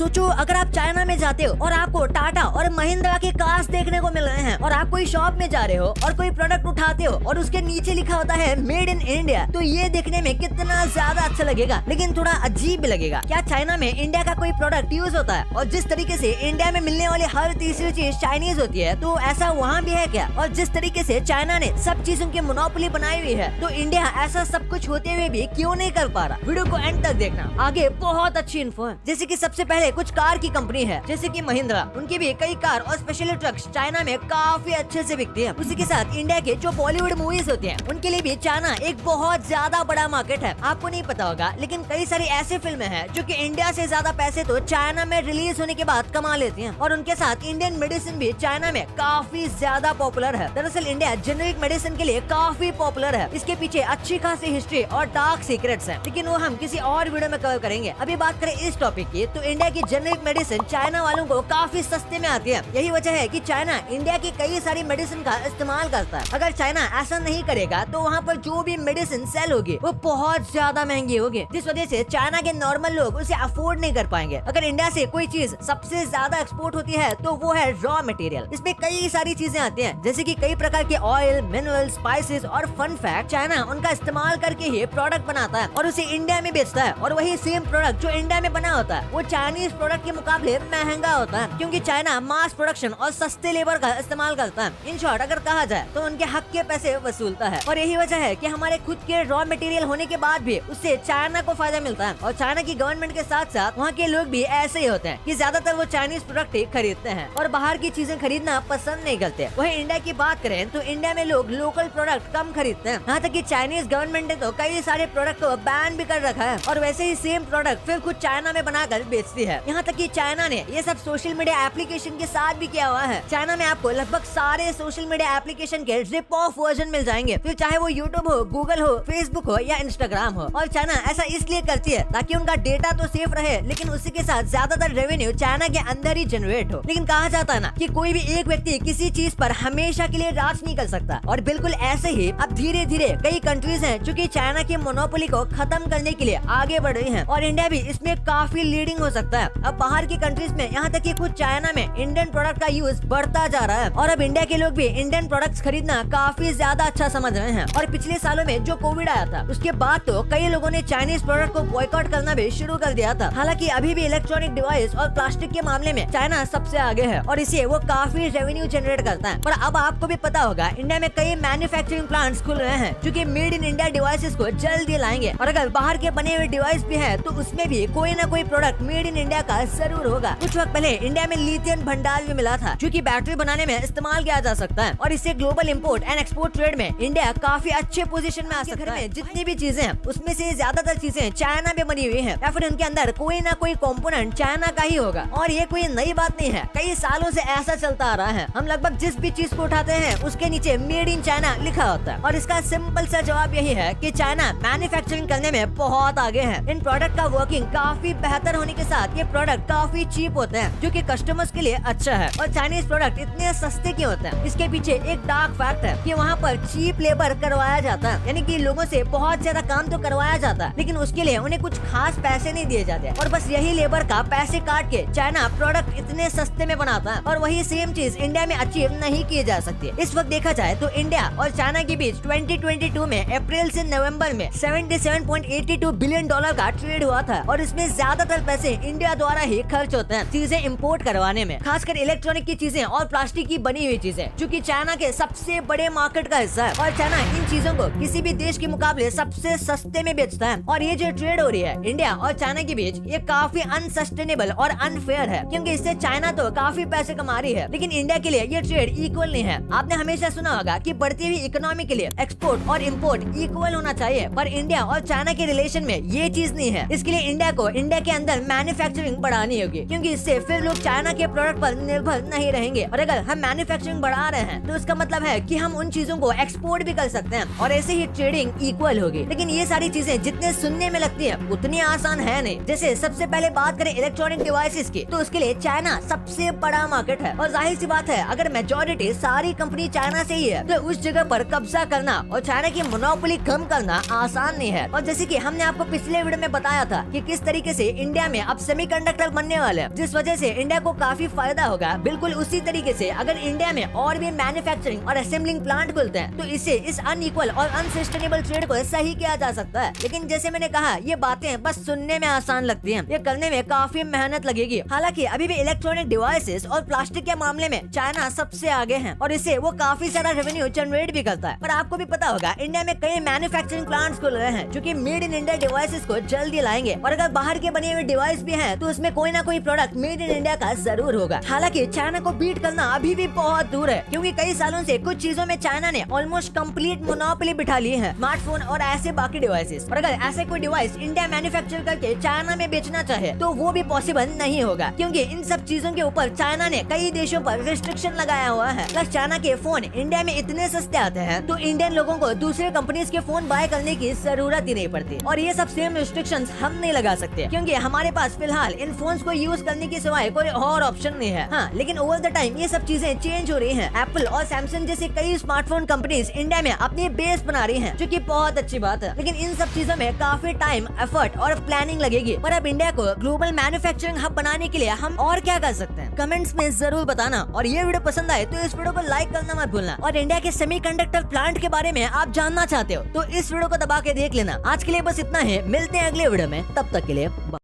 सोचो अगर आप चाइना में जाते हो और आपको टाटा और महिंद्रा के कार्स देखने को मिल रहे हैं और आप कोई शॉप में जा रहे हो और कोई प्रोडक्ट उठाते हो और उसके नीचे लिखा होता है मेड इन इंडिया, तो ये देखने में कितना ज्यादा अच्छा लगेगा, लेकिन थोड़ा अजीब भी लगेगा। क्या चाइना में इंडिया का कोई प्रोडक्ट यूज होता है? और जिस तरीके से इंडिया में मिलने वाली हर तीसरी चीज चाइनीज होती है, तो ऐसा वहाँ भी है क्या? और जिस तरीके से चाइना ने सब चीजों की मोनोपोली बनाई हुई है, तो इंडिया ऐसा सब कुछ होते हुए भी क्यों नहीं कर पा रहा? वीडियो को एंड तक देखना, आगे बहुत अच्छी इन्फो है। जैसे कि सबसे पहले कुछ कार की कंपनी है जैसे कि महिंद्रा, उनकी भी कई कार और स्पेशली ट्रक्स चाइना में काफी अच्छे से बिकती है। उसी के साथ इंडिया के जो बॉलीवुड मूवीज होती हैं, उनके लिए भी चाइना एक बहुत ज्यादा बड़ा मार्केट है। आपको नहीं पता होगा, लेकिन कई सारी ऐसी फिल्में हैं जो कि इंडिया से ज्यादा पैसे तो चाइना में रिलीज होने के बाद कमा लेती हैं। और उनके साथ इंडियन मेडिसिन भी चाइना में काफी ज्यादा पॉपुलर है। दरअसल इंडिया जेनेरिक मेडिसिन के लिए काफी पॉपुलर है। इसके पीछे अच्छी खासी हिस्ट्री और डार्क सीक्रेट्स हैं, लेकिन वो हम किसी और वीडियो में कवर करेंगे। अभी बात करें इस टॉपिक की, तो इंडिया की जेनेरिक मेडिसिन चाइना वालों को काफी सस्ते में आती है। यही वजह है कि चाइना इंडिया की कई सारी मेडिसिन का इस्तेमाल करता है। अगर चाइना ऐसा नहीं करेगा तो वहाँ पर जो भी मेडिसिन सेल होगी वो बहुत ज्यादा महंगी होगी, जिस वजह से चाइना के नॉर्मल लोग उसे अफोर्ड नहीं कर पाएंगे। अगर इंडिया से कोई चीज सबसे ज्यादा एक्सपोर्ट होती है तो वो है रॉ मटेरियल। इसमें कई सारी चीजें आती हैं, जैसे कि कई प्रकार के ऑयल, मिनरल, स्पाइसेस और फन फैक्ट चाइना उनका इस्तेमाल करके ही प्रोडक्ट बनाता है और उसे इंडिया में बेचता है। और वही सेम प्रोडक्ट जो इंडिया में बना होता है वो चाइनीज प्रोडक्ट के मुकाबले महंगा होता है, क्योंकि चाइना मास प्रोडक्शन और सस्ते लेबर का इस्तेमाल करता है। इन शॉर्ट अगर कहा जाए तो उनके हक के पैसे वसूलता है। और यही वजह है कि हमारे खुद के रॉ मटेरियल होने के बाद भी उससे चाइना को फायदा मिलता है। और चाइना की गवर्नमेंट के साथ साथ वहाँ के लोग भी ऐसे ही होते हैं कि ज्यादातर वो चाइनीज प्रोडक्ट ही खरीदते हैं और बाहर की चीजें खरीदना पसंद नहीं करते। वही इंडिया की बात करें तो इंडिया में लोग लोकल प्रोडक्ट कम खरीदते हैं। यहाँ तक कि चाइनीज गवर्नमेंट ने तो कई सारे प्रोडक्ट को बैन भी कर रखा है और वैसे ही सेम प्रोडक्ट फिर खुद चाइना में बनाकर बेचती है। यहाँ तक कि चाइना ने ये सब सोशल मीडिया एप्लीकेशन के साथ भी किया हुआ है। चाइना में आपको लगभग सारे सोशल मीडिया एप्लीकेशन के रिप ऑफ वर्जन मिल जाएंगे, फिर चाहे वो यूट्यूब हो, गूगल हो, फेसबुक हो या इंस्टाग्राम हो। और चाइना ऐसा इसलिए करती है ताकि उनका डेटा तो सेफ रहे, लेकिन उसी के साथ ज्यादातर रेवेन्यू चाइना के अंदर ही जनरेट हो। लेकिन कहा जाता है ना कि कोई भी एक व्यक्ति किसी चीज पर हमेशा के लिए राज नहीं कर सकता, और बिल्कुल ऐसे ही अब धीरे धीरे कई कंट्रीज हैं जो कि चाइना की मोनोपोली को खत्म करने के लिए आगे बढ़ रही हैं और इंडिया भी इसमें काफी लीडिंग हो सकता है। अब बाहर की कंट्रीज में, यहाँ तक कि खुद चाइना में इंडियन प्रोडक्ट का यूज बढ़ता जा रहा है और अब इंडिया के लोग भी इंडियन प्रोडक्ट्स खरीदना काफी ज्यादा अच्छा समझ रहे हैं। और पिछले सालों में जो कोविड आया था उसके बाद तो कई लोगों ने चाइनीज प्रोडक्ट को बॉयकॉट करना भी शुरू कर दिया था। हालांकि अभी भी इलेक्ट्रॉनिक डिवाइस और प्लास्टिक के मामले में चाइना सबसे आगे है और इसे वो काफी रेवेन्यू जनरेट करता है। पर अब आपको भी पता होगा इंडिया में कई मैन्युफैक्चरिंग प्लांट्स खुल रहे हैं जो कि मेड इन इंडिया डिवाइसेस को जल्द ही लाएंगे। और अगर बाहर के बने हुए डिवाइस भी है तो उसमें भी कोई न कोई प्रोडक्ट मेड इन इंडिया का जरूर होगा। कुछ वक्त पहले इंडिया में लिथियम भंडार भी मिला था जो कि बैटरी बनाने में इस्तेमाल किया जा सकता है और इससे global import and export trade में इंडिया काफी अच्छे पोजीशन में आ सकता है। जितनी भी चीजें हैं उसमें से ज्यादातर चीजें चाइना में बनी हुई हैं या फिर उनके अंदर कोई ना कोई कंपोनेंट चाइना का ही होगा। और ये कोई नई बात नहीं है, कई सालों से ऐसा चलता आ रहा है। हम लगभग जिस भी चीज को उठाते हैं उसके नीचे मेड इन चाइना लिखा होता है और इसका सिंपल सा जवाब यही है कि चाइना मैन्युफैक्चरिंग करने में बहुत आगे है। इन प्रोडक्ट का वर्किंग काफी बेहतर होने के साथ ये प्रोडक्ट काफी चीप होते हैं जो कि कस्टमर्स के लिए अच्छा है। और चाइनीज प्रोडक्ट इतने सस्ते क्यों होते हैं, इसके पीछे एक डार्क फैक्ट है कि वहाँ पर चीप लेबर करवाया जाता है, यानी कि लोगों से बहुत ज्यादा काम तो करवाया जाता है लेकिन उसके लिए उन्हें कुछ खास पैसे नहीं दिए जाते और बस यही लेबर का पैसे काट के चाइना प्रोडक्ट इतने सस्ते में बनाता है और वही सेम चीज इंडिया में अचीव नहीं की जा सकती। इस वक्त देखा जाए तो इंडिया और चाइना के बीच 2022 में अप्रैल से नवंबर में $77.82 बिलियन का ट्रेड हुआ था और इसमें ज्यादातर पैसे इंडिया द्वारा ही खर्च होते हैं चीजें इम्पोर्ट करवाने में, खासकर इलेक्ट्रॉनिक की चीजें और प्लास्टिक की बनी हुई चीजें जो कि चाइना के सबसे बड़े मार्केट का हिस्सा है। और चाइना इन चीजों को किसी भी देश के मुकाबले सबसे सस्ते में बेचता है। और ये जो ट्रेड हो रही है इंडिया और चाइना के बीच, ये काफी अनसस्टेनेबल और अनफेयर है, क्योंकि इससे चाइना तो काफी पैसे कमा रही है लेकिन इंडिया के लिए ये ट्रेड इक्वल नहीं है। आपने हमेशा सुना होगा कि बढ़ती हुई इकोनॉमी के लिए एक्सपोर्ट और इम्पोर्ट इक्वल होना चाहिए, पर इंडिया और चाइना के रिलेशन में ये चीज नहीं है। इसके लिए इंडिया को इंडिया के अंदर मैन्युफैक्चरिंग बढ़ानी होगी, क्योंकि इससे फिर लोग चाइना के प्रोडक्ट पर निर्भर नहीं रहेंगे। और अगर हम मैन्युफैक्चरिंग बढ़ा रहे हैं तो इसका मतलब है कि हम उन चीजों को एक्सपोर्ट भी कर सकते हैं और ऐसे ही ट्रेडिंग इक्वल होगी। लेकिन ये सारी चीजें जितने सुनने में लगती है उतनी आसान है नहीं। जैसे सबसे पहले बात करें इलेक्ट्रॉनिक डिवाइसेस की, तो उसके लिए चाइना सबसे बड़ा मार्केट है और जाहिर सी बात है अगर मेजॉरिटी सारी कंपनी चाइना से ही है तो उस जगह पर कब्जा करना और चाइना की मोनोपोली कम करना आसान नहीं है। और जैसे कि हमने आपको पिछले वीडियो में बताया था कि किस तरीके से इंडिया में अब सेमी सेमीकंडक्टर बनने वाले हैं, जिस वजह से इंडिया को काफी फायदा होगा। बिल्कुल उसी तरीके से अगर इंडिया में और भी मैन्युफैक्चरिंग और असेंबलिंग प्लांट खुलते हैं तो इससे इस अनइक्वल और अनसस्टेनेबल ट्रेड को सही किया जा सकता है। लेकिन जैसे मैंने कहा, ये बातें बस सुनने में आसान लगती हैं, ये करने में काफी मेहनत लगेगी। हालांकि अभी भी इलेक्ट्रॉनिक डिवाइसेस और प्लास्टिक के मामले में चाइना सबसे आगे है और इससे वो काफी सारा रेवेन्यू जनरेट भी करता है। पर आपको भी पता होगा, इंडिया में कई मैन्युफैक्चरिंग प्लांट्स खुल रहे हैं जो कि मेड इन इंडिया डिवाइसेस को जल्दी लाएंगे। और अगर बाहर के बने हुए डिवाइस भी हैं तो उसमें कोई ना कोई प्रोडक्ट मेड इन इंडिया का जरूर होगा। हालांकि चाइना को बीट करना अभी भी बहुत दूर है, क्योंकि कई सालों से कुछ चीजों में चाइना ने ऑलमोस्ट कंप्लीट मोनोपोली बिठा ली है, स्मार्टफोन और ऐसे बाकी डिवाइसेस। और अगर ऐसे कोई डिवाइस इंडिया मैन्युफैक्चर करके चाइना में बेचना चाहे तो वो भी पॉसिबल नहीं होगा, क्योंकि इन सब चीजों के ऊपर चाइना ने कई देशों पर रिस्ट्रिक्शन लगाया हुआ है। प्लस चाइना के फोन इंडिया में इतने सस्ते आते हैं तो इंडियन लोगों को दूसरे कंपनीज के फोन बाय करने की जरूरत ही नहीं पड़ती। और ये सब सेम रिस्ट्रिक्शंस हम नहीं लगा सकते, क्योंकि हमारे पास फिलहाल इन फोन्स को यूज करने के सिवाय कोई और ऑप्शन नहीं है। हाँ, लेकिन ओवर द टाइम ये सब चीजें चेंज हो रही हैं। एप्पल और सैमसंग जैसे कई स्मार्टफोन कंपनीज इंडिया में अपनी बेस बना रही हैं, जो कि बहुत अच्छी बात है। लेकिन इन सब चीजों में काफी टाइम, एफर्ट और प्लानिंग लगेगी। पर अब इंडिया को ग्लोबल मैन्युफैक्चरिंग हब बनाने के लिए हम और क्या कर सकते हैं, कमेंट्स में जरूर बताना। और ये वीडियो पसंद आए तो इस वीडियो को लाइक करना मत भूलना। और इंडिया के सेमीकंडक्टर प्लांट के बारे में आप जानना चाहते हो तो इस वीडियो को दबा के देख लेना। आज के लिए बस इतना है, मिलते हैं अगले वीडियो में, तब तक के लिए बाय।